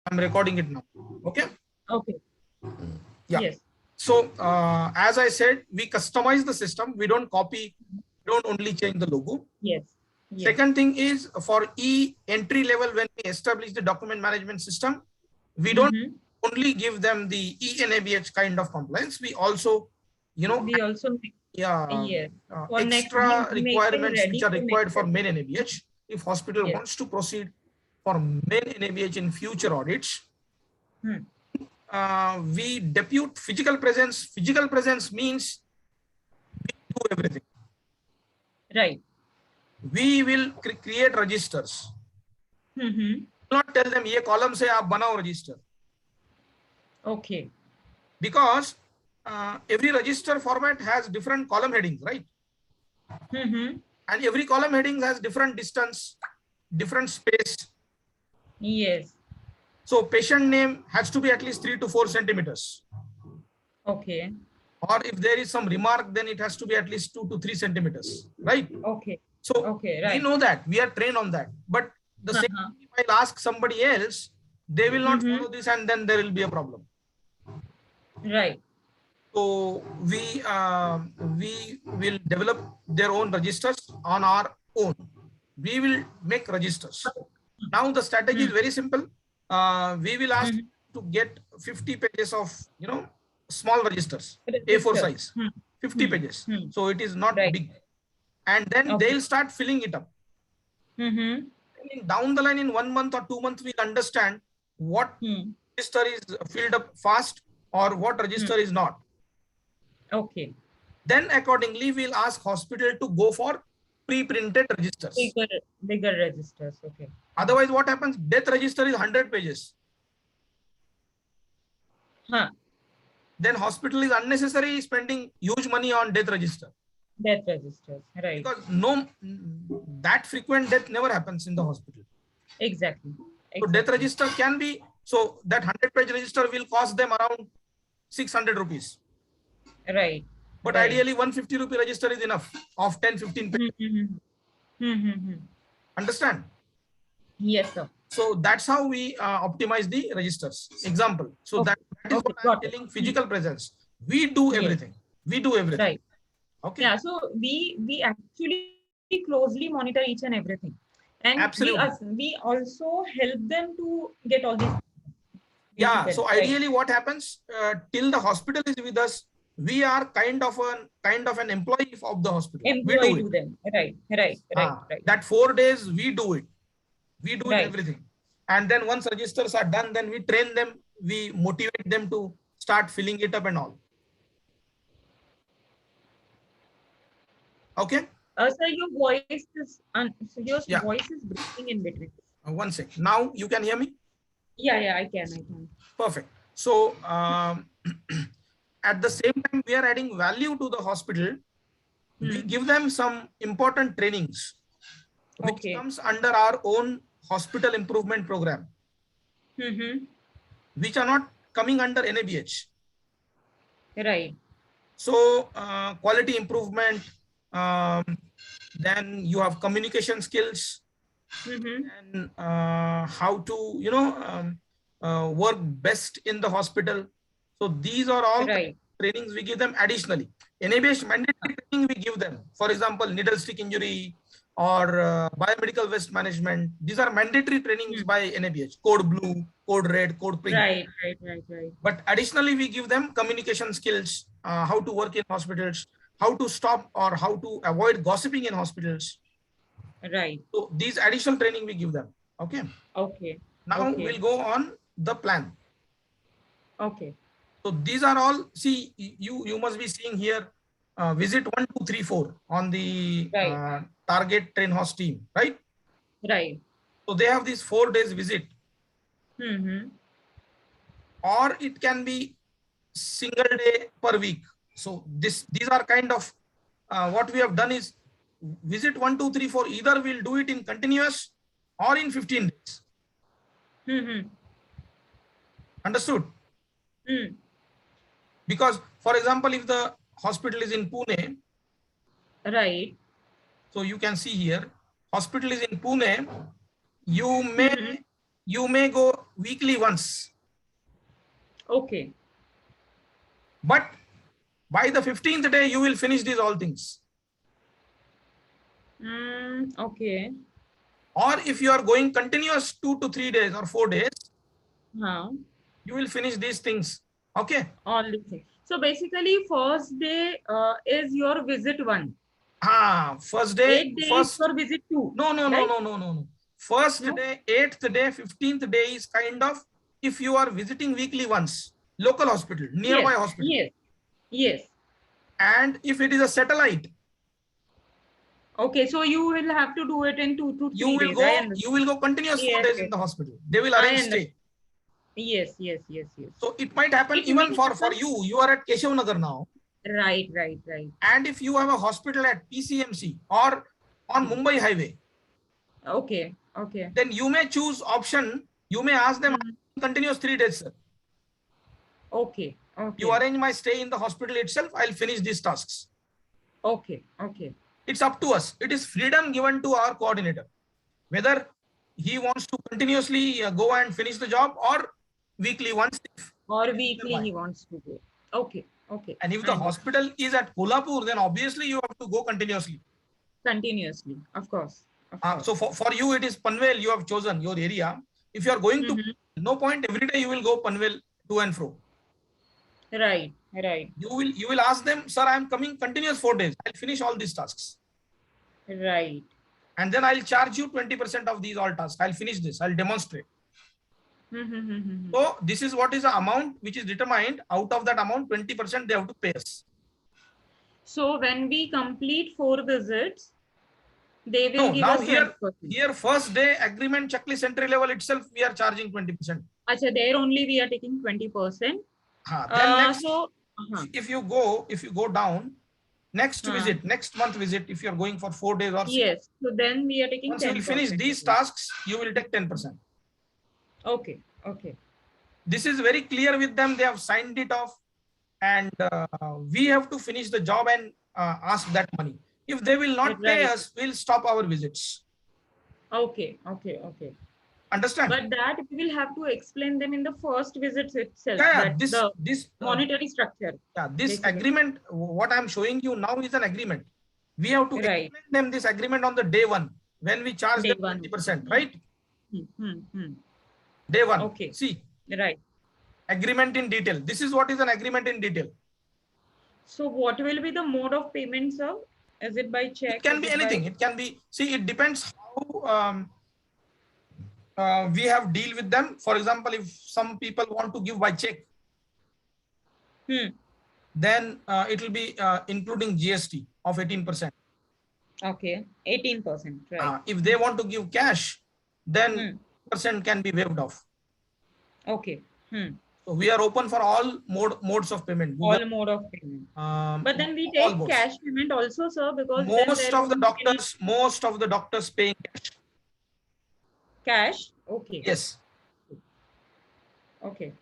I'm recording it now. Okay. Okay. Yeah. Yes. So as I said, we customize the system. We don't copy. We don't only change the logo. Yes. Yes. Second thing is for entry level, when we establish the document management system, we don't only give them the NABH kind of compliance. We also, We also make, yes, for next we extra make them requirements which ready are for required next for level. main NABH. If hospital Yes. wants to proceed for main NABH in future audits, we depute physical presence. Physical presence means we do everything. Right. We will create registers. Not tell them ये column से आप बनाओ register. Okay. Because every register format has different column headings, right? And every column heading has different distance, different space. Yes. So patient name has to be at least 3 to 4 centimeters. Okay. Or if there is some remark, then it has to be at least 2 to 3 centimeters, right? Okay. So okay, right. we know that, we are trained on that. But the same, if I'll ask somebody else, they will not follow this, and then there will be a problem. Right. So we will develop their own registers on our own. We will make registers. Now the strategy is very simple. We will ask to get 50 pages of small registers, A4 size, 50 pages. So it is not big. And then they'll start filling it up. Down the line, in 1 month or 2 months, we'll understand what register is filled up fast or what register is not. Okay. Then accordingly, we'll ask hospital to go for pre-printed registers. Bigger registers. Okay. Otherwise, what happens? Death register is 100 pages. Then hospital is unnecessary spending huge money on death register. Death registers, right? Because that frequent death never happens in the hospital. Exactly. So death register can be, so that 100-page register will cost them around 600 rupees. Right. But ideally 150 rupee register is enough of 10-15 pages. Understand? Yes, sir. So that's how we optimize the registers. Example. So that is what I'm telling, physical presence. We do everything. We do everything. Right. Okay. Yeah. So we actually closely monitor each and everything, and we also help them to get all these. Yeah. So ideally, what happens till the hospital is with us, we are kind of an employee of the hospital. Employee to them. Right. That 4 days we do it. We do everything. And then once registers are done, then we train them, we motivate them to start filling it up and all. Okay. Sir, your voice is voice is breaking in between. 1 sec. Now you can hear me? Yeah, I can. Perfect. So at the same time, we are adding value to the hospital. We give them some important trainings, which comes under our own hospital improvement program, which are not coming under NABH. Right. So quality improvement, then you have communication skills, and how to work best in the hospital. So these are all trainings we give them additionally. NABH mandatory training we give them. For example, needle stick injury or biomedical waste management. These are mandatory trainings by NABH. Code blue, code red, code pink. Right. But additionally, we give them communication skills, how to work in hospitals, how to stop or how to avoid gossiping in hospitals. Right. So these additional training we give them. Okay. Now we'll go on the plan. Okay. So these are all, see, you must be seeing here, visit 1, 2, 3, 4 on the target train host team, right? Right. So they have these 4 days visit. Or it can be single day per week. So these are kind of what we have done is visit 1, 2, 3, 4. Either we'll do it in continuous or in 15 days. Understood? Because, for example, if the hospital is in Pune, right? So you can see here, hospital is in Pune. You may you may go weekly once. Okay. But by the 15th day, you will finish these all things. Okay. Or if you are going continuous 2 to 3 days or 4 days, you will finish these things. Okay. All these things. So basically, first day is your visit 1. First day. 8 days for visit 2. No. First day, 8th day, 15th day is kind of if you are visiting weekly once, local hospital, nearby hospital. Yes. And if it is a satellite. Okay, so you will have to do it in 2 to 3 days. You will go continuous 4 days in the hospital. They will arrange stay. Yes. So it might happen even for you. You are at Keshav Nagar now. Right. And if you have a hospital at PCMC or on Mumbai Highway. Okay. Then you may choose option. You may ask them continuous 3 days, sir. Okay. You arrange my stay in the hospital itself. I'll finish these tasks. Okay. It's up to us. It is freedom given to our coordinator. Whether he wants to continuously go and finish the job or weekly once. Or weekly he wants to go. Okay. And if the hospital is at Kolhapur, then obviously you have to go continuously. Continuously, of course. So for you, it is Panvel. You have chosen your area. If you are going to, no point every day you will go Panvel to and fro. Right. You will ask them, sir, I am coming continuous 4 days. I'll finish all these tasks. Right. And then I'll charge you 20% of these all tasks. I'll finish this. I'll demonstrate. So this is what is the amount which is determined. Out of that amount, 20% they have to pay us. So when we complete 4 visits, they will give us 20%. Here first day agreement checklist entry level itself, we are charging 20%. Achha, there only we are taking 20%. Then next, if you go down, next month visit, if you are going for 4 days or so then we are taking once 10%. You will finish these tasks, you will take 10%. Okay. This is very clear with them. They have signed it off, and we have to finish the job and ask that money. If they will not pay us, we'll stop our visits. Okay. Understand? But that we will have to explain them in the first visits itself. This monetary structure. This basically. Agreement, what I'm showing you now is an agreement. We have to explain them this agreement on the day 1 when we charge them 20%, right? Day 1. Okay. See. Right. Agreement in detail. This is what is an agreement in detail. So what will be the mode of payment, sir? Is it by check? It can be anything. It can be. See, it depends how we have deal with them. For example, if some people want to give by check, then it will be including GST of 18%. Okay, 18%. Right. If they want to give cash, then percent can be waived off. Okay. So we are open for all modes of payment. All mode of payment. But then we take cash payment also, sir, because most of the doctors paying cash. Cash? Okay. Yes. Okay.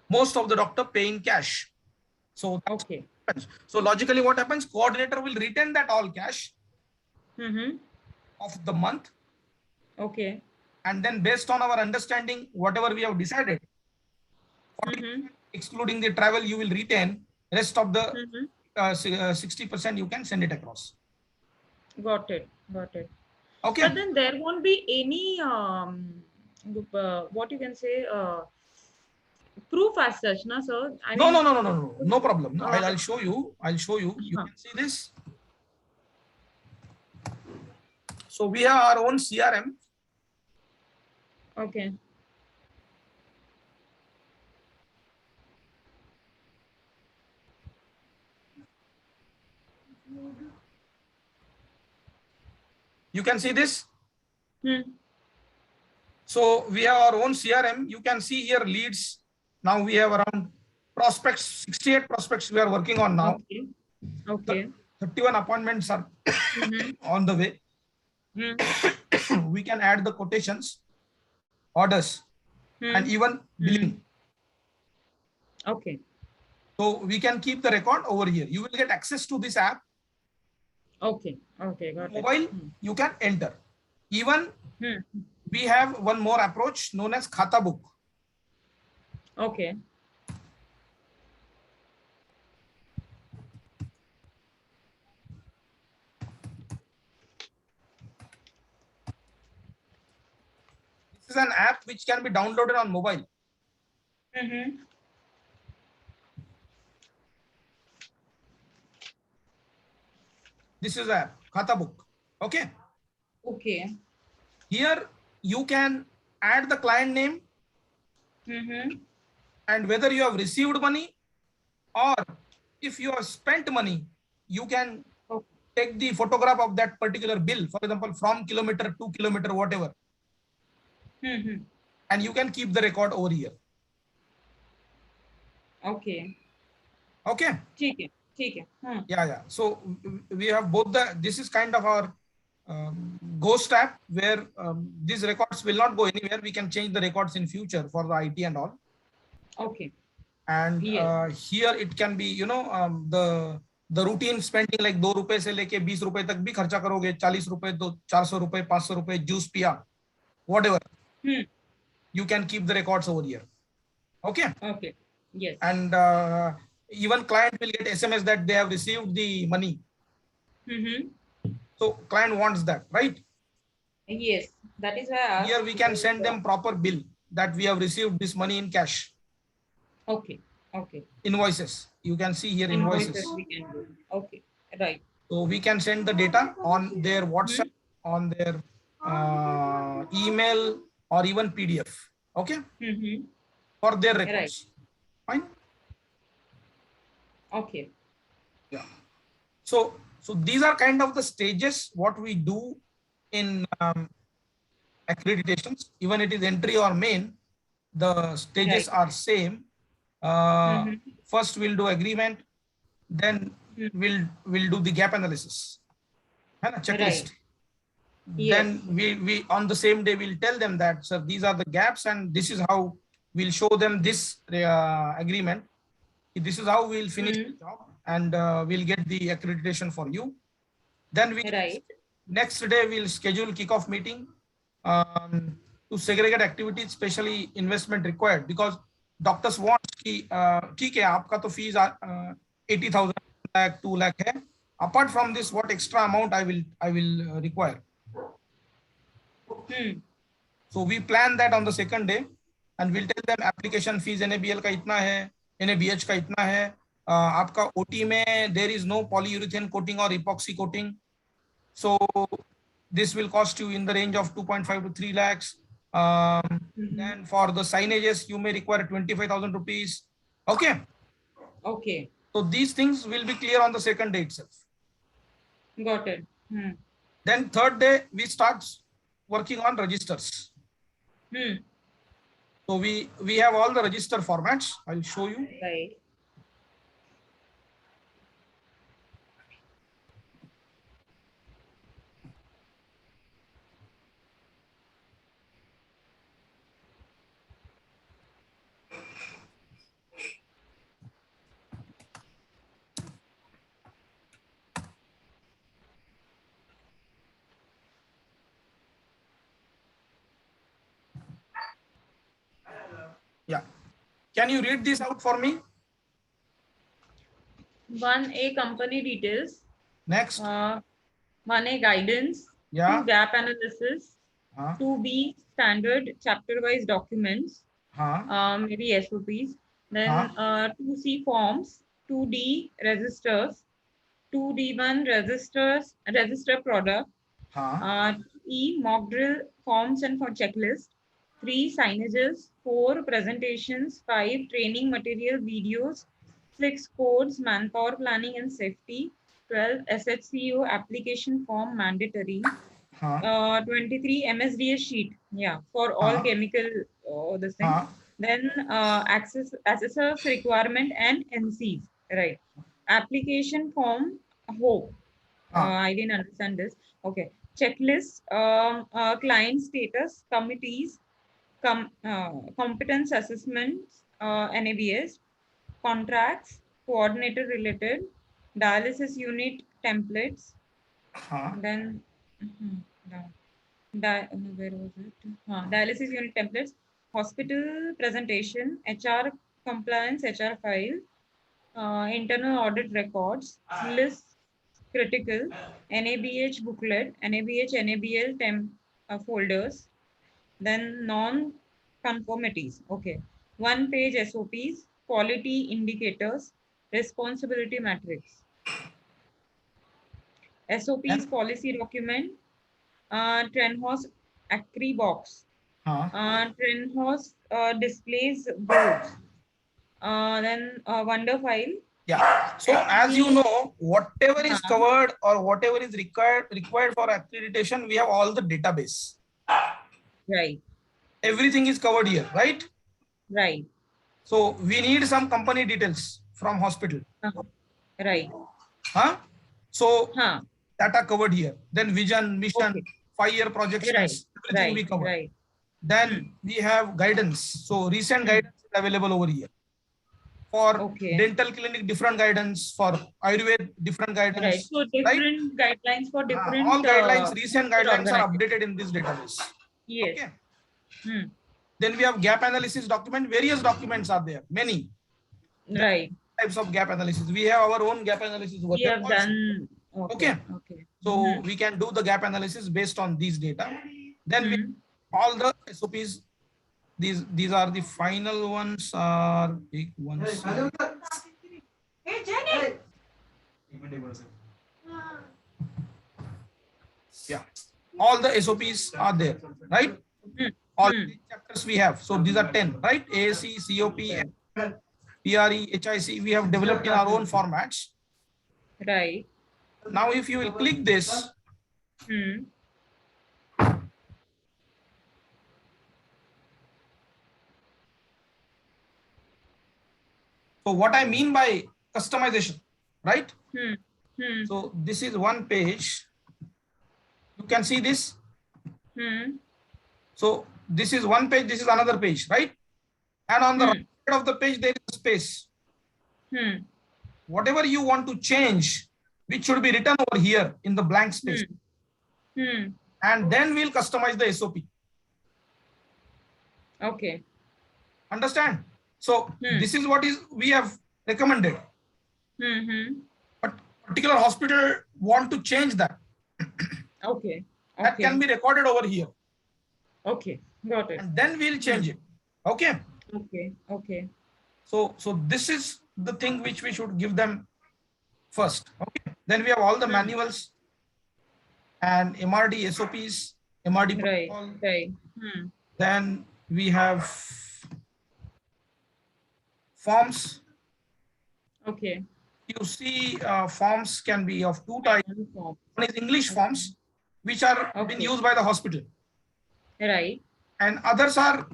Most of the doctor paying cash. So okay. So logically, what happens? Coordinator will retain that all cash of the month. Okay. And then based on our understanding, whatever we have decided, excluding the travel, you will retain. Rest of the 60% you can send it across. Got it. Okay. But then there won't be any what you can say proof as such, na sir? No problem. No, I'll show you. You can see this. So we have our own CRM. Okay. You can see this. So we have our own CRM. You can see here leads. Now we have around prospects, 68 prospects we are working on now. Okay. 31 appointments are on the way. We can add the quotations, orders, and even billing. Okay. So we can keep the record over here. You will get access to this app. Okay. Got it. Mobile, you can enter. Even we have one more approach known as Khata book. Okay. This is an app which can be downloaded on mobile. This is a Khata book. Okay. Okay. Here you can add the client name and whether you have received money or if you have spent money, you can take the photograph of that particular bill, for example, from kilometer to kilometer, whatever. And you can keep the record over here. Okay. Okay. Okay. Yeah. So we have both this is kind of our ghost app where these records will not go anywhere. We can change the records in future for the IT and all. Okay. And here it can be, you know, the routine spending like 2 रुपए से लेके 20 रुपए तक भी खर्चा करोगे, 40 रुपए, 400 रुपए, 500 रुपए, juice पिया, whatever. You can keep the records over here. Okay. Okay. Yes. And even client will get SMS that they have received the money. So client wants that, right? Yes, that is why here we can send them proper bill that we have received this money in cash. Okay. Okay. Invoices. You can see here invoices. We can do. Okay. Right. So we can send the data on their WhatsApp, on their email, or even PDF. Okay. For their records. Fine. Okay. Yeah. So these are kind of the stages what we do in accreditations. Even it is entry or main, the stages are same. First we'll do agreement, then we'll do the gap analysis and a checklist. Then we on the same day we'll tell them that, sir, these are the gaps and this is how we'll show them this agreement. This is how we'll finish the job and we'll get the accreditation for you. Then we next day we'll schedule kickoff meeting to segregate activities, especially investment required, because doctors want कि ठीक है आपका तो fees 80,000 lakh 2 lakh है. Apart from this, what extra amount I will require. So we plan that on the second day and we'll tell them application fees NABL का इतना है, NABH का इतना है, आपका OT में there is no polyurethane coating or epoxy coating, so this will cost you in the range of 2.5 to 3 lakhs. Then for the signages you may require 25,000 rupees. Okay. Okay. So these things will be clear on the second day itself. Got it. Then third day we start working on registers. So we have all the register formats. I'll show you. Right. Yeah. Can you read this out for me? 1A company details. Next. 1A guidance. Yeah. 2 gap analysis. 2B standard chapter wise documents. Maybe SOPs. Then 2C forms. 2D registers. 2D1 register product. E mock drill forms and for checklist. 3 signages, 4 presentations, 5 training material videos, 6 codes, manpower planning and safety, 12 SHCO application form mandatory, 23 MSDS sheet, for all chemical this thing. Then assessors requirement and NCs, right? Application form, hope. I didn't understand this. Okay. Checklist, client status, committees, competence assessments, NABS, contracts, coordinator related, dialysis unit templates, then Where was it? Dialysis unit templates, hospital presentation, HR compliance, HR file, internal audit records, list critical, NABH booklet, NABH, NABL folders, then non-conformities. Okay. One page SOPs, quality indicators, responsibility matrix. SOPs policy document, Trenhouse Acri box. Trenhouse displays boards. Then Wonder file. Yeah. So as you know, whatever is covered or whatever is required for accreditation, we have all the database. Right. Everything is covered here, right? Right. So we need some company details from hospital. Right. So that are covered here. Then vision, mission, 5-year projections, everything we cover. Right. Then we have guidance. So recent guidance is available over here. For dental clinic, different guidance. For Ayurveda, different guidance. Right. So different guidelines for different. All guidelines, recent guidelines are updated in this database. Yes. Okay. Then we have gap analysis document. Various documents are there. Many. Right. Types of gap analysis. We have our own gap analysis. We have done. Okay. So we can do the gap analysis based on these data. Then we all the SOPs. These are the final ones. Are big ones. Hey, Jenny. Yeah. All the SOPs are there, right? All the chapters we have. So these are 10, right? AAC, COP, PRE, HIC. We have developed in our own formats. Right. Now, if you will click this. So what I mean by customization, right? So this is one page. You can see this. So this is one page, this is another page, right? And on the right side of the page, there is a space. Whatever you want to change, which should be written over here in the blank space. And then we'll customize the SOP. Okay. Understand? So this is what is we have recommended. But particular hospital want to change that. Okay. That can be recorded over here. Okay. Got it. And then we'll change it. Okay. Okay. So this is the thing which we should give them first. Okay. Then we have all the manuals and MRD SOPs, MRD protocol. Right. Then we have forms. Okay. You see, forms can be of two types. One is English forms, which are being used by the hospital. Right. And others are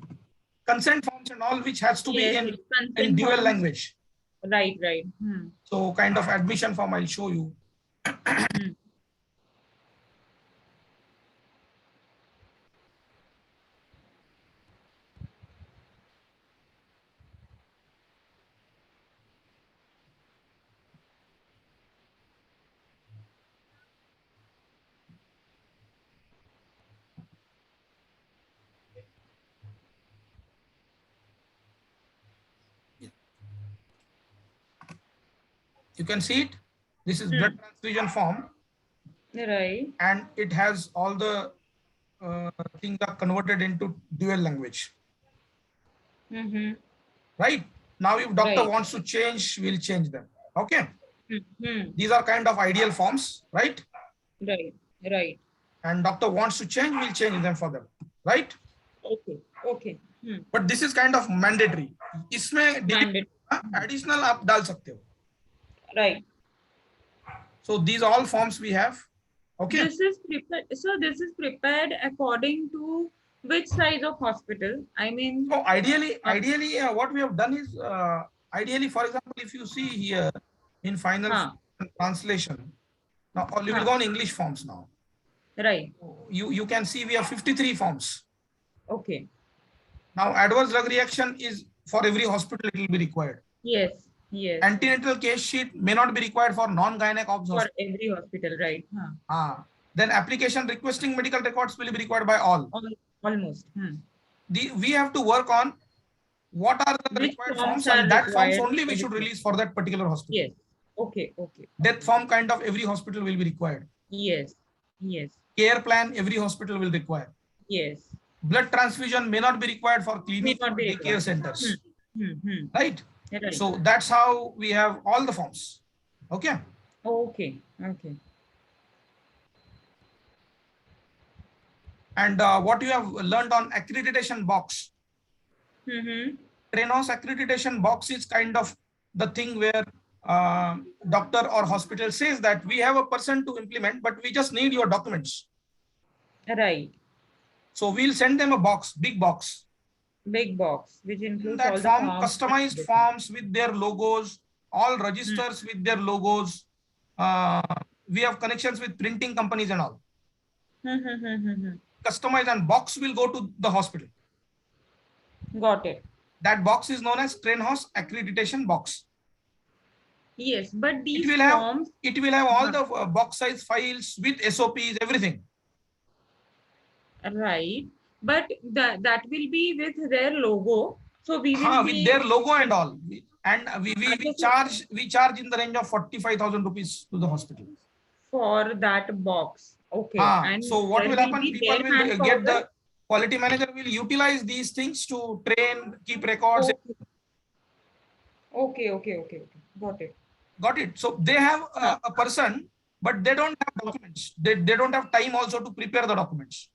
consent forms and all, which has to be in dual language. Right. So kind of admission form, I'll show you. You can see it. This is blood transfusion form. Right. And it has all the things are converted into dual language. Right. Now, if doctor wants to change, we'll change them. Okay. These are kind of ideal forms, right? Right. And doctor wants to change, we'll change them for them. Right? Okay. But this is kind of mandatory. इसमें additional आप डाल सकते हो. Right. So these are all forms we have. Okay. This is prepared according to which size of hospital? I mean. So ideally, what we have done is, ideally, for example, if you see here in final translation, now we will go on English forms now. Right. You can see we have 53 forms. Okay. Now adverse drug reaction is for every hospital, it will be required. Yes. Antenatal case sheet may not be required for non-gynec obs. For every hospital, right? Then application requesting medical records will be required by all. Almost. We have to work on what are the Which required forms forms, and that forms required only we should release for that particular hospital. Yes. Okay. Death form kind of every hospital will be required. Yes. Care plan every hospital will require. Yes. Blood transfusion may not be required for clinic or daycare centers. Right? So that's how we have all the forms. Okay. Okay. And what you have learned on accreditation box. TRAINHOS accreditation box is kind of the thing where doctor or hospital says that we have a person to implement, but we just need your documents. Right. So we'll send them a box, big box, which includes that all form, the forms, customized forms with their logos, all registers with their logos. We have connections with printing companies and all. Customized, and box will go to the hospital. Got it. That box is known as TRAINHOS accreditation box. Yes, but these forms, it will have all the box size files with SOPs, everything. Right, but that will be with their logo. So we will be with their logo and all, and we charge in the range of 45,000 rupees to the hospital for that box. Okay. And so what will happen? People will get the quality manager will utilize these things to train, keep records. Okay. Got it. So they have a person, but they don't have documents. They don't have time also to prepare the documents.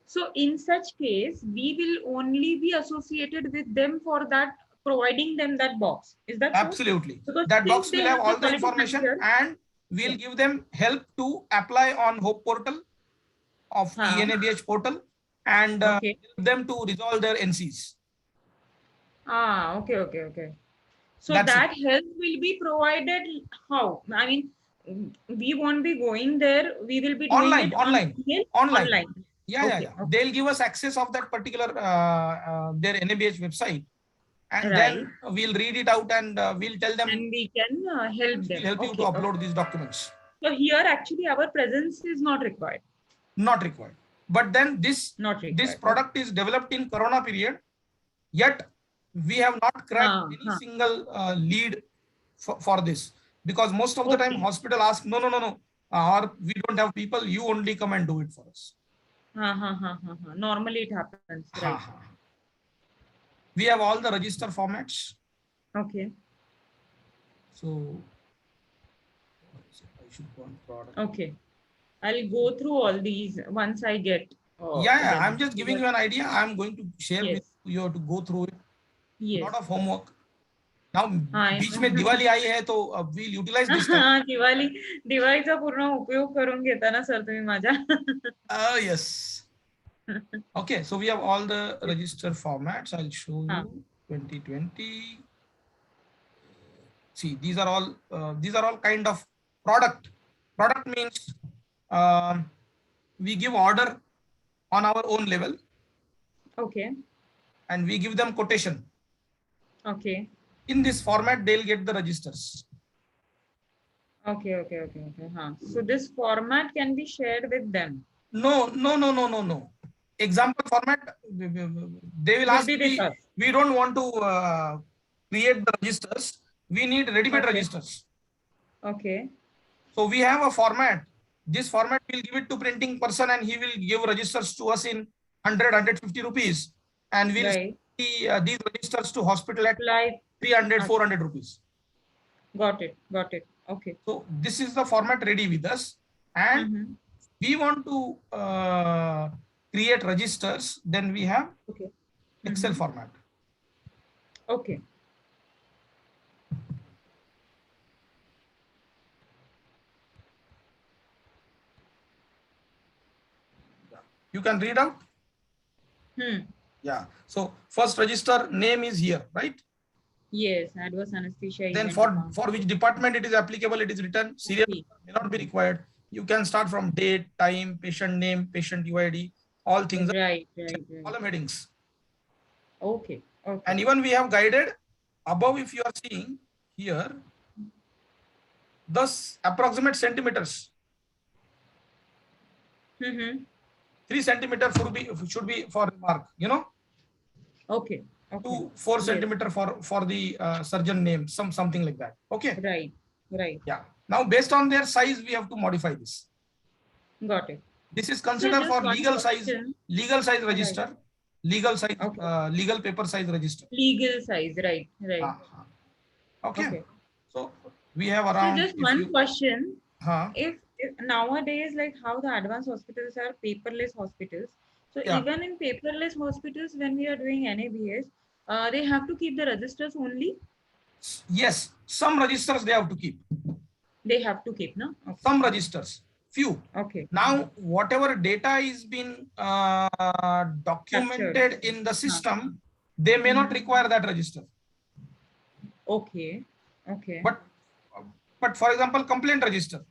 So in such case, we will only be associated with them for that, providing them that box. Is that absolutely so? That box will have all the information and we'll give them help to apply on Hope portal of ENABH portal and help them to resolve their NCs. Okay. So that's that help will be provided how? I mean, we won't be going there. We will be doing it online. Yeah. They'll give us access of that particular their NABH website, and then we'll read it out and we'll tell them. And we can help them. We'll help you to upload these documents. So here actually our presence is not required. Not required. But then this product is developed in Corona period, yet we have not cracked any single lead for this, because most of the time hospital ask no, or we don't have people, you only come and do it for us. Normally it happens, right? We have all the register formats. Okay. So I should go on product. Okay. I'll go through all these once I get. I'm just giving you an idea. I'm going to share with you to go through it. Yes. A lot of homework. Now, बीच में दिवाली आई है तो we'll utilize this time. दिवाळीचा पूर्ण उपयोग करून घेता ना sir तुम्ही माझ्या. Yes. Okay, so we have all the register formats. I'll show you 2020. See, these are all kind of product. Product means we give order on our own level. Okay. And we give them quotation. Okay. In this format, they'll get the registers. Okay. So this format can be shared with them. No. Example format, they will ask me, we don't want to create the registers. We need ready-made registers. Okay. So we have a format. This format will give it to printing person and he will give registers to us in 150 rupees. And we'll see these registers to hospital at 300, 400 rupees. Got it. Okay. So this is the format ready with us. And we want to create registers. Then we have Excel format. Okay. You can read out. Yeah. So first register name is here, right? Yes. Adverse anesthesia. Then for which department it is applicable, it is written. Serial may not be required. You can start from date, time, patient name, patient UID, all things. Right. Column headings. Okay. And even we have guided above, if you are seeing here, thus approximate centimeters. Mm-hmm. 3 centimeter should be for remark, you know. Okay. Okay. 2-4 centimeter for the surgeon name, something like that. Okay. Right. Right. Yeah. Now based on their size, we have to modify this. Got it. This is So considered just for one legal size question. register, Right. legal size, Okay. legal paper size register. Legal size. Right. Right. Okay. Okay. So we have So around, just one question. Huh? If nowadays, like how the advanced hospitals are paperless hospitals, so Yeah. even in paperless hospitals, when we are doing NABS, they have to keep the registers only. Yes, some registers they have to keep. They have to keep, no? Okay. Some registers, few. Okay. Now, whatever data is been documented Captured. in the system, they may not require that register. Okay. Okay. But for example, complaint register.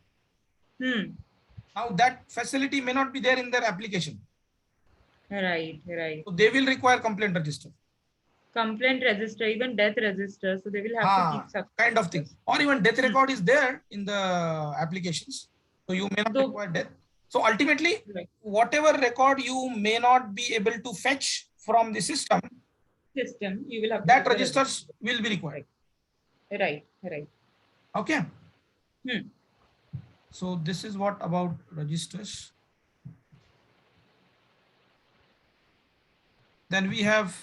Now that facility may not be there in their application. Right. Right. So they will require complaint register. Complaint register, even death register. So they will have to keep such kind of thing. Or even death record is there in the applications. So you may not require death. So ultimately, whatever record you may not be able to fetch from the system, you will have that registers will be required. Right. Right. Okay. So this is what about registers. Then we have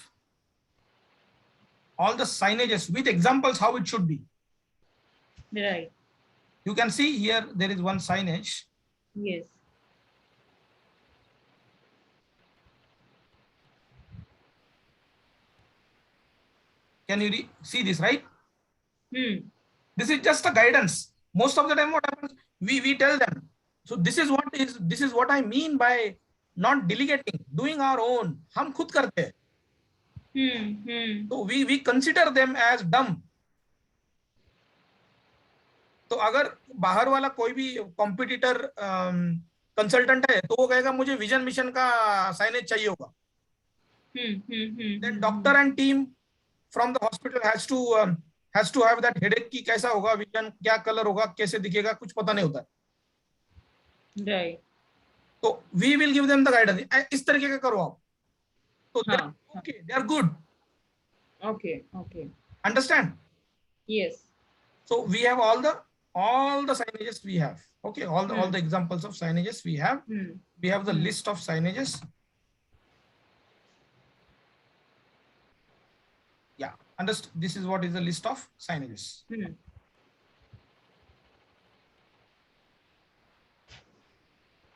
all the signages with examples how it should be. Right. You can see here there is one signage. Yes. Can you see this, right? This is just a guidance. Most of the time what happens, we tell them. So this is what I mean by not delegating, doing our own. हम खुद करते हैं. So we consider them as dumb. तो अगर बाहर वाला कोई भी कॉम्पिटिटर कंसल्टेंट है तो वो कहेगा मुझे विजन मिशन का साइनेज चाहिए होगा. Then doctor and team from the hospital has to have that headache कि कैसा होगा विजन, क्या कलर होगा, कैसे दिखेगा, कुछ पता नहीं होता है. Right. तो we will give them the guidance. इस तरीके का करो आप. So okay, they are good. Okay. Okay. Understand? Yes. So we have all the signages we have. Okay, all the examples of signages we have. We have the list of signages. Yeah, understood. This is what is the list of signages.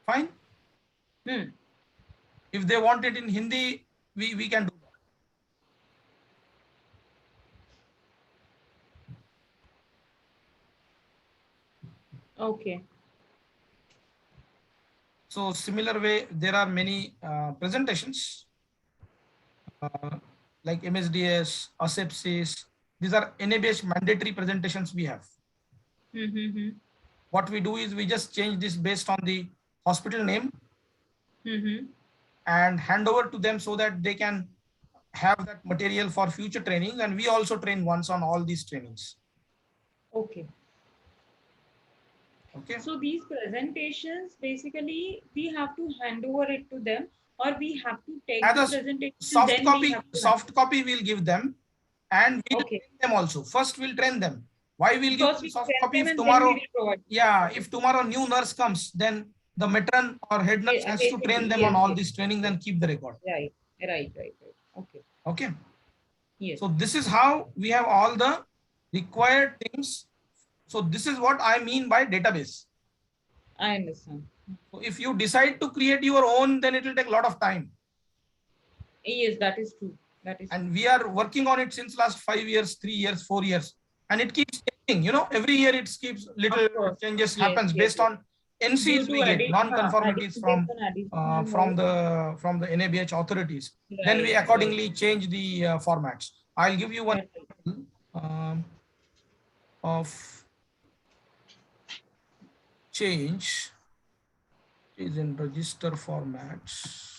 Fine. If they want it in Hindi, we can do that. Okay. So similar way, there are many presentations like MSDS, asepsis. These are NABS mandatory presentations we have. What we do is we just change this based on the hospital name and hand over to them so that they can have that material for future trainings. And we also train once on all these trainings. Okay. Okay. So these presentations, basically, we have to hand over it to them, or we have to take the presentation. Soft copy we'll give them, and we'll train them also. First, we'll train them. Why we'll give them soft copy? If tomorrow, if tomorrow new nurse comes, then the matron or head nurse has to train them on all these trainings and keep the record. Right. Okay. Okay. Yes. So this is how we have all the required things. So this is what I mean by database. I understand. So if you decide to create your own, then it will take a lot of time. Yes, that is true. And we are working on it since last 5 years, 3 years, 4 years. And it keeps changing, you know, every year it keeps little changes happens based on NCs we get, non-conformities from the NABH authorities. Then we accordingly change the formats. I'll give you one example of change is in register formats.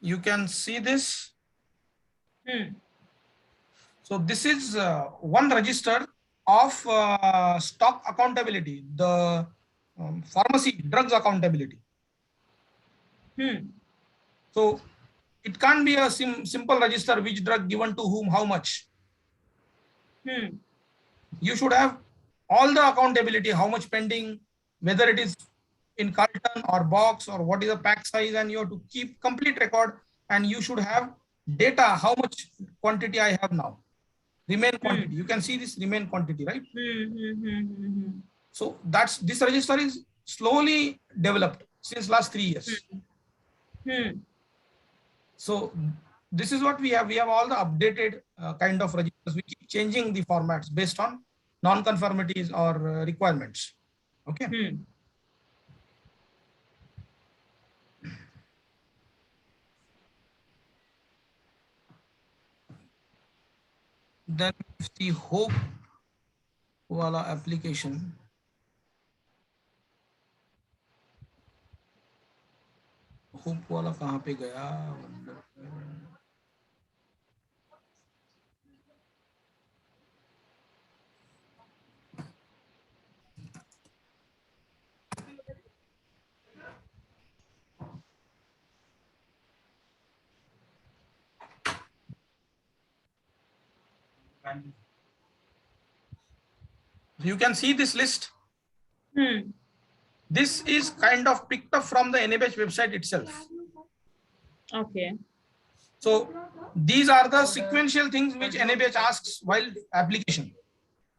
you can see this. So this is one register of stock accountability, the pharmacy drugs accountability. So it can't be a simple register, which drug given to whom, how much. You should have all the accountability, how much pending, whether it is in carton or box or what is the pack size, and you have to keep complete record, and you should have data, how much quantity I have now, remain quantity. You can see this remain quantity, right? So this register is slowly developed since last 3 years. So this is what we have. We have all the updated kind of registers. We keep changing the formats based on non-conformities or requirements. Okay. Then the Hope wala application. Hope wala kahan pe gaya? You can see this list. This is kind of picked up from the NABH website itself. Okay. So these are the sequential things which NABH asks while application.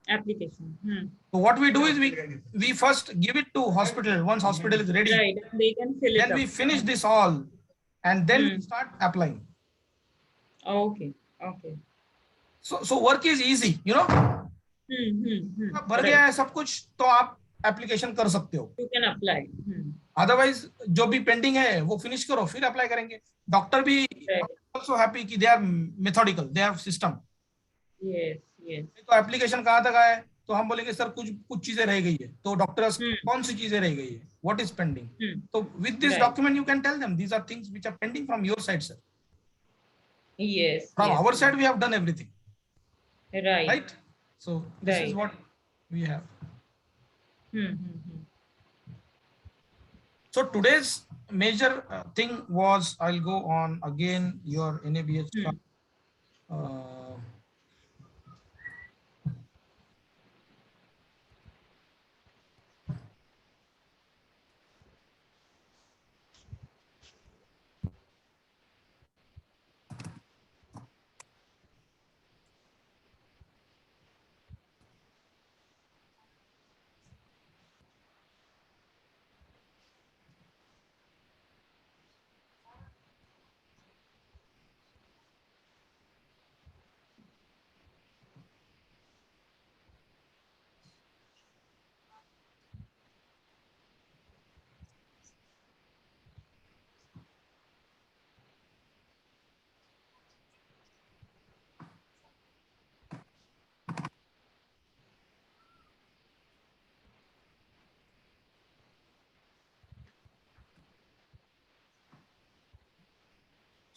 So what we do is we first give it to hospital. Once hospital is ready, right, they can fill it then we finish this all, and then we start applying. Okay. So work is easy, you know. भर गया है सब कुछ, तो आप application कर सकते हो. You can apply. Otherwise जो भी पेंडिंग है वो फिनिश करो, फिर अप्लाई करेंगे. डॉक्टर भी also happy कि they are methodical, they have system. Yes. तो एप्लीकेशन कहाँ तक आया है, तो हम बोलेंगे सर कुछ चीजें रह गई है, तो डॉक्टर कौन सी चीजें रह गई है, what is pending. So with this document you can tell them these are things which are pending from your side, sir. Yes. From our side we have done everything. Right. So this is what we have. So today's major thing was, I'll go on again your NABH.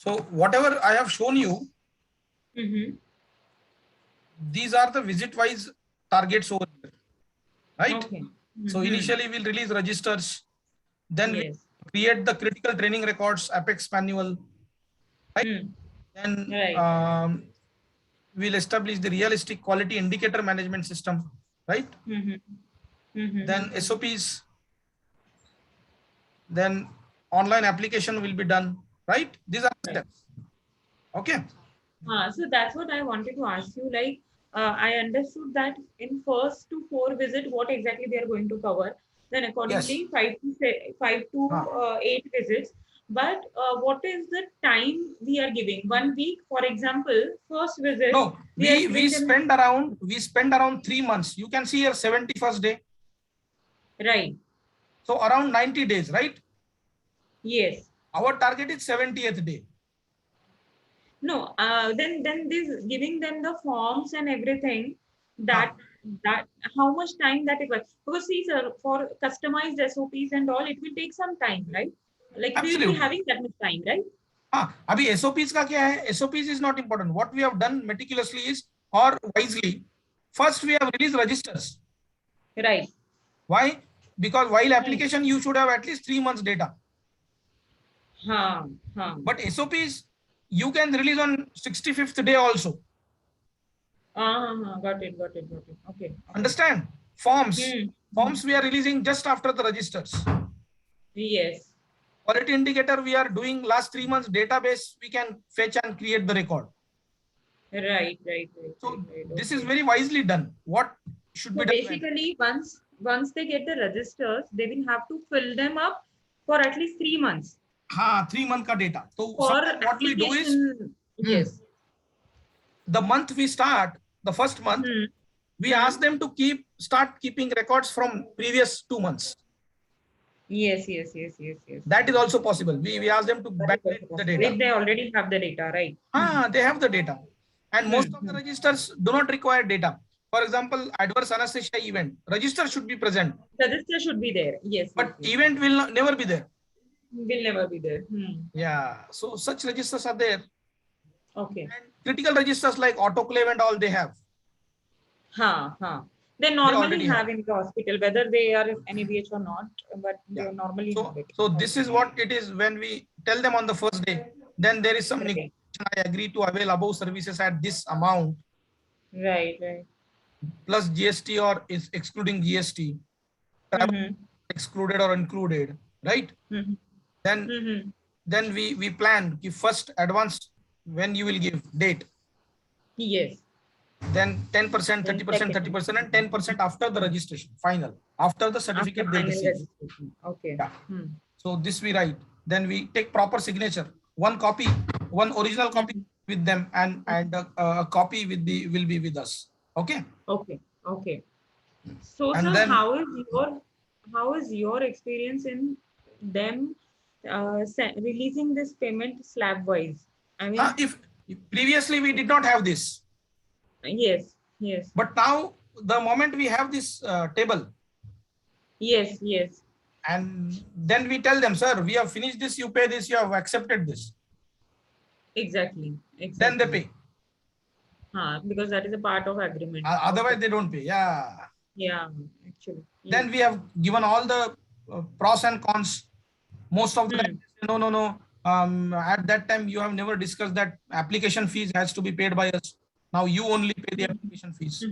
So whatever I have shown you, these are the visit-wise targets over here, right? Okay. So initially we'll release registers, then we create the critical training records, Apex manual, right? Then we'll establish the realistic quality indicator management system, right? Then SOPs, then online application will be done, right? These are steps. Okay. So that's what I wanted to ask you. Like, I understood that in first to 4 visit, what exactly they are going to cover. Then accordingly, 5 to 8 visits. But what is the time we are giving? 1 week, for example, first visit. No, we spend around 3 months. You can see here 71st day. Right. So around 90 days, right? Yes. Our target is 70th day. No, then this giving them the forms and everything, that how much time that requires? Because see, sir, for customized SOPs and all, it will take some time, right? Like we will be having that much time, right? हाँ, अभी SOPs का क्या है? SOPs is not important. What we have done meticulously is, or wisely, first we have released registers. Right. Why? Because while application you should have at least 3 months data. But SOPs you can release on 65th day also. Got it. Okay. Understand? Forms we are releasing just after the registers. Yes. Quality indicator we are doing last 3 months database, we can fetch and create the record. Right. So right. this is very wisely done. What should be done? Basically, once they get the registers, they will have to fill them up for at least 3 months. 3 month ka data. So for what we do is, yes, the month we start, the first month, we ask them to start keeping records from previous 2 months. Yes. That is also possible. We ask them to backdate the data. If they already have the data, right? They have the data. And most of the registers do not require data. For example, adverse anesthesia event, register should be present. Register should be there. Yes. But event will never be there. Will never be there. Yeah. So such registers are there. Okay. And critical registers like autoclave and all they have. They normally have in the hospital, whether they are NABH or not, but they normally have it. So this is what it is when we tell them on the first day. Then there is some negotiation. I agree to avail above services at this amount. Right. Plus GST or is excluding GST. Excluded or included, right? Then we plan the first advance when you will give date. Yes. Then 10%, 30%, 30%, and 10% after the registration, final, after the certificate they receive. Okay. Yeah. So this we write. Then we take proper signature, one copy, one original copy with them, and a copy will be with us. Okay. So sir, how is your experience in them releasing this payment slab wise? I mean, if previously we did not have this. Yes. But now the moment we have this table. Yes. And then we tell them, sir, we have finished this, you pay this, you have accepted this. Exactly. Then they pay. Because that is a part of agreement. Otherwise they don't pay. Yeah, actually. Then we have given all the pros and cons. Most of the time, no. At that time you have never discussed that application fees has to be paid by us. Now you only pay the application fees.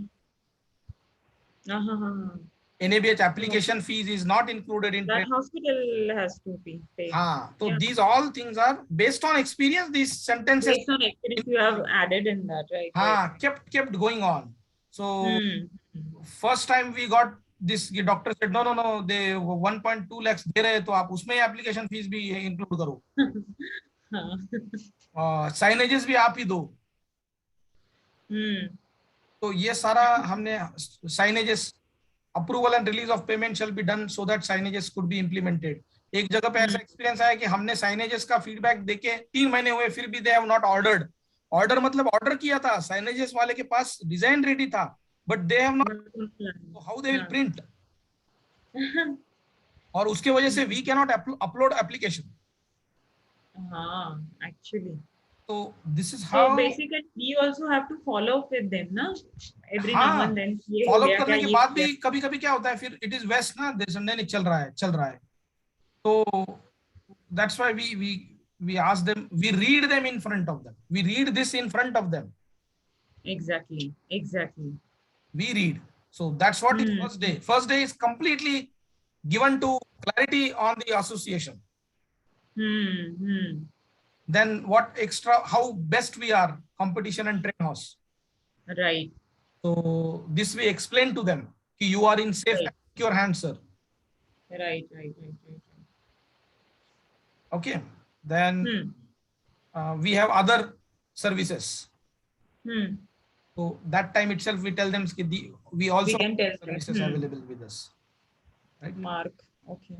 NABH application fees is not included in that hospital has to be paid. So these all things are based on experience. These sentences based on experience you have added in that, right? Kept going on. So first time we got this, the doctor said no, they 1.2 lakhs दे रहे तो आप उसमें application fees भी include करो. Signages भी आप ही दो. तो ये सारा हमने signages, approval and release of payment shall be done so that signages could be implemented. एक जगह पे ऐसा एक्सपीरियंस आया कि हमने signages का फीडबैक देके 3 महीने हुए फिर भी they have not ordered. Order मतलब ऑर्डर किया था, signages वाले के पास डिजाइन रेडी था, but they have not. So how they will print? और उसके वजह से we cannot upload application. Actually. So this is how. So basically we also have to follow up with them, ना? Every now and then. Follow up करने के बाद भी कभी-कभी क्या होता है फिर it is west ना, नहीं चल रहा है. So that's why we ask them, we read them in front of them. We read this in front of them. Exactly. We read. So that's what is first day. First day is completely given to clarity on the association. Then what extra, how best we are, competition and train house. Right. So this we explain to them. You are in safe and secure hands, sir. Right. Okay. Then we have other services. So that time itself we tell them we also have services available with us. Right? Mark. Okay.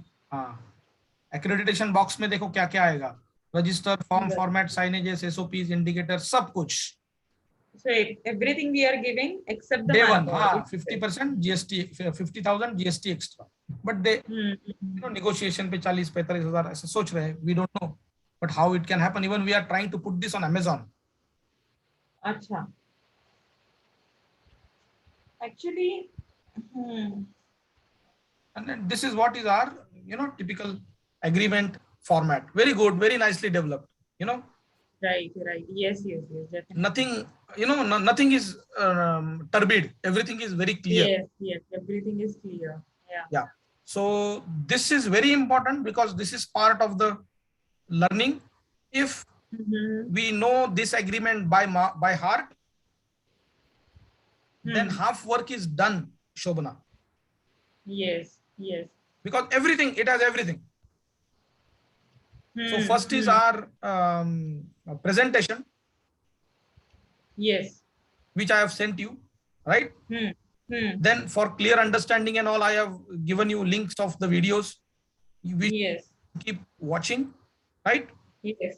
Accreditation box में देखो क्या क्या आएगा. Register, form, format, signages, SOPs, indicators, सब कुछ. So everything we are giving except the day one, 50% GST, 50,000 GST extra. But they, negotiation पे 40-45 हजार ऐसा सोच रहे हैं. We don't know. but how it can happen? Even we are trying to put this on Amazon. Acha. Actually, and then this is what is our, typical agreement format. Very good, very nicely developed, Right. Yes, definitely. Nothing, nothing is turbid. Everything is very clear. Yes, everything is clear. Yeah. So this is very important because this is part of the learning. If we know this agreement by heart, then half work is done, Shobana. Yes. Because everything, it has everything. So first is our presentation. Yes. Which I have sent you, right? Then for clear understanding and all, I have given you links of the videos. Yes. Keep watching, right? Yes.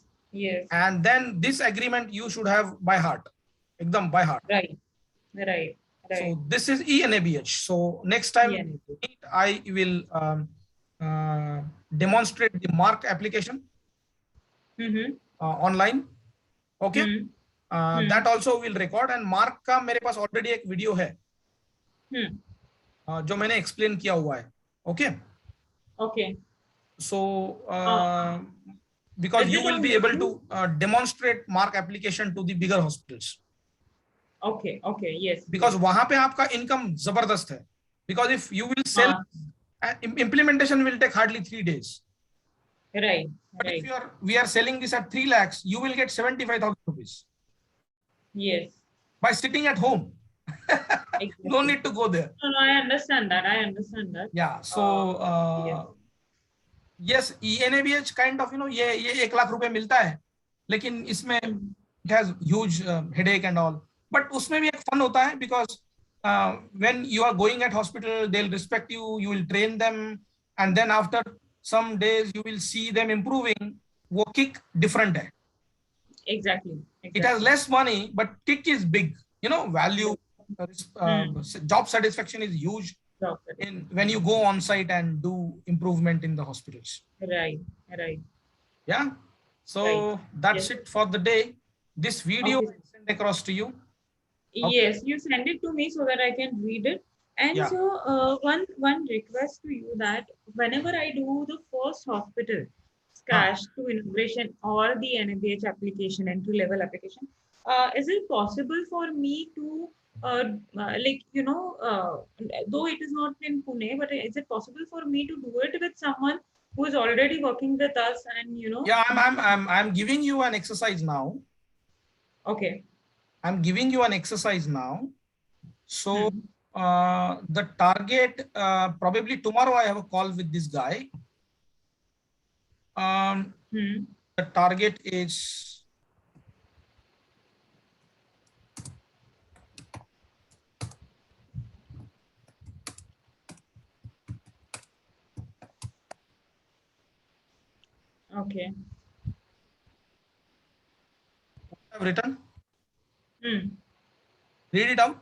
And then this agreement you should have by heart. Ekdam by heart. Right. So this is ENABH. So next time I will demonstrate the mark application online. Okay. That also will record, and mark का मेरे पास already एक video है जो मैंने explain किया हुआ है. Okay. So because you will be able to demonstrate mark application to the bigger hospitals. Okay. Yes. Because वहाँ पे आपका income जबरदस्त है. Because if you will sell, implementation will take hardly 3 days. Right. But if we are selling this at 3 lakhs, you will get 75,000 rupees. Yes. By sitting at home. Exactly. No need to go there. No, I understand that. Yeah. So yes, ENABH kind of, ये 1 लाख रुपए मिलता है, लेकिन इसमें it has huge headache and all. But उसमें भी एक fun होता है because when you are going at hospital, they'll respect you, you will train them, and then after some days you will see them improving. वो kick different है. Exactly. It has less money, but kick is big. Value, job satisfaction is huge when you go on site and do improvement in the hospitals. Right. Yeah. So that's it for the day. This video I send across to you. Yes, you send it to me so that I can read it. And so one request to you that whenever I do the first hospital crash to integration or the NABH application, entry level application, is it possible for me to though it is not in Pune, but is it possible for me to do it with someone who is already working with us and Yeah, I'm giving you an exercise now. Okay. I'm giving you an exercise now. So the target, probably tomorrow I have a call with this guy. The target is okay. I've written. Read it out.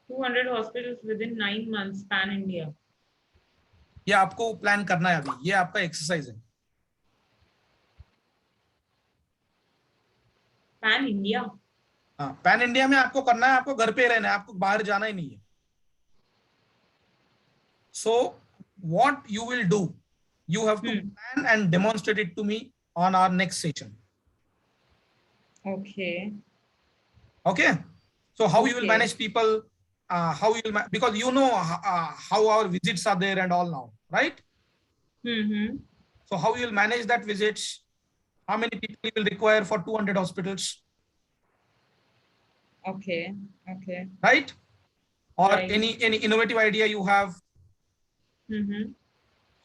200 hospitals within 9 months, pan India. ये आपको plan करना है अभी. ये आपका exercise है. Pan India. हाँ, pan India में आपको करना है. आपको घर पे रहना है. आपको बाहर जाना ही नहीं है. So what you will do, you have to plan and demonstrate it to me on our next session. Okay. So how you will manage people, how you will because how our visits are there and all now, right? So how you will manage that visits, how many people you will require for 200 hospitals. Okay. Right? Or any innovative idea you have.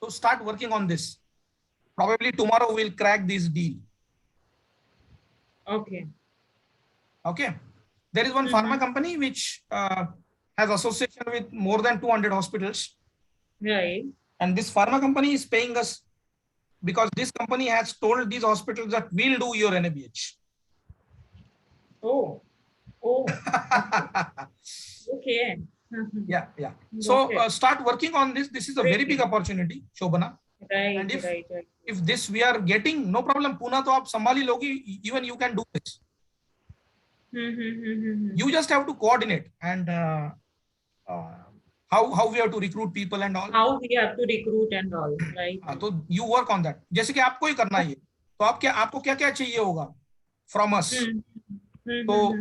So start working on this. Probably tomorrow we'll crack this deal. Okay. There is one pharma company which has association with more than 200 hospitals. Right. And this pharma company is paying us because this company has told these hospitals that we'll do your NABH. Oh. Okay. Yeah. So start working on this. This is a very big opportunity, Shobana. Right. And right. if this we are getting, no problem. Pune तो आप संभाल ही लोगी. Even you can do this. You just have to coordinate and how we have to recruit people and all. How we have to recruit and all, right? तो you work on that. जैसे कि आपको ही करना है, तो आपको क्या क्या चाहिए होगा from us. So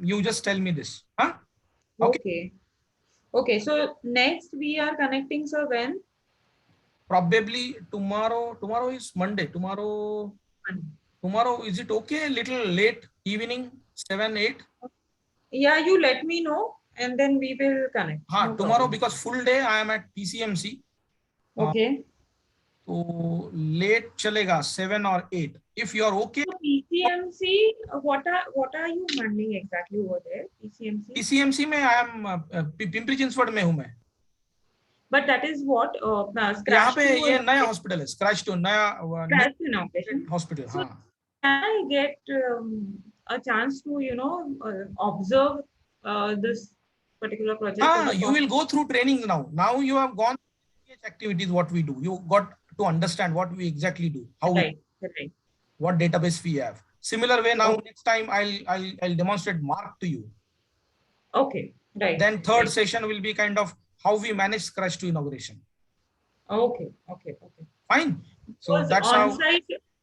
you just tell me this. Huh? Okay. So next we are connecting, sir, when? Probably tomorrow. Tomorrow is Monday. Tomorrow is it okay? Little late evening, 7, 8. Yeah, you let me know and then we will connect. No tomorrow problem. Because full day I am at PCMC. Okay. So late chalega 7 or 8. If you are okay. So PCMC, what are you handling exactly over there? PCMC. PCMC में I am Pimpri Chinchwad में हूँ मैं. But that is what यहाँ पे ये नया hospital है, Scratch to नया hospital. So can I get a chance to observe this particular project? You will go through trainings now. Now you have gone through activities. What we do, you got to understand what we exactly do. How right. What database we have. Similar way now. Next time I'll demonstrate Mark to you. Okay. Right. Then third session will be kind of how we manage Scratch to inauguration. Okay. Fine. So because that's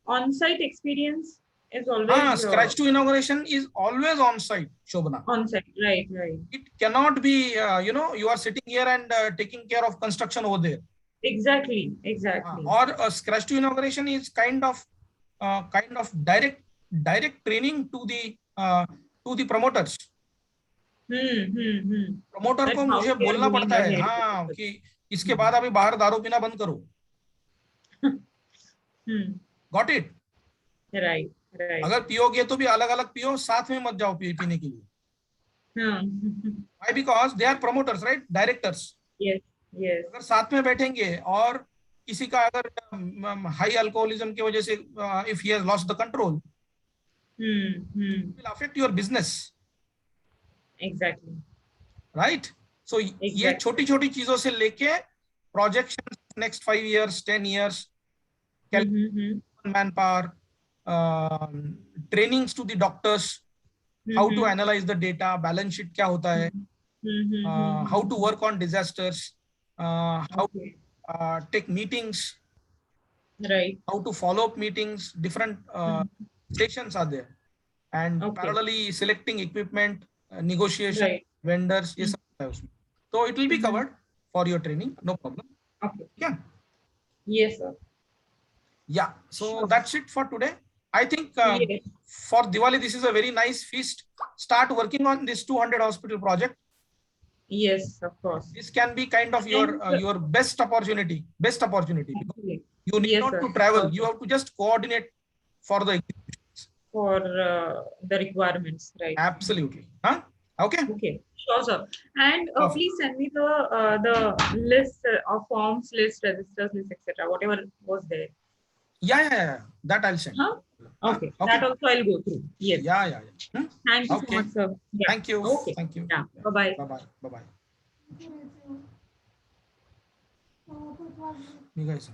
on-site experience is always. Scratch to inauguration is always on-site, Shobana. On-site, right. It cannot be, you are sitting here and taking care of construction over there. Exactly. Or Scratch to inauguration is kind of direct training to the promoters. Promoter को मुझे बोलना पड़ता है कि इसके बाद अभी बाहर दारू पीना बंद करो. Got it? Right. अगर पियोगे तो भी अलग अलग पियो, साथ में मत जाओ पीने के लिए. Why? Because they are promoters, right? Directors. Yes. अगर साथ में बैठेंगे और किसी का अगर हाई अल्कोहलिज्म की वजह से if he has lost the control, it will affect your business. Exactly. Right? So ये छोटी छोटी चीजों से लेके projections next 5 years, 10 years, manpower, trainings to the doctors, how to analyze the data, balance sheet क्या होता है, how to work on disasters, how to take meetings, right, how to follow up meetings, different stations are there, and parallelly selecting equipment, negotiation, vendors, yes. So it will be covered for your training, no problem. Okay. Yeah. Yes, sir. Yeah. So that's it for today. I think for Diwali, this is a very nice feast. Start working on this 200 hospital project. Yes, of course. This can be kind of your best opportunity. You need not to travel. You have to just coordinate for the executions. For the requirements, right? Absolutely. Okay. Sure, sir. And please send me the list of forms, list, registers, list, etc. Whatever was there. Yeah. That I'll send. Okay. That also I'll go through. Yes. Yeah. Thank you so much, sir. Yeah. Thank you. Okay. Thank you. Yeah. Bye-bye. Bye-bye. You guys.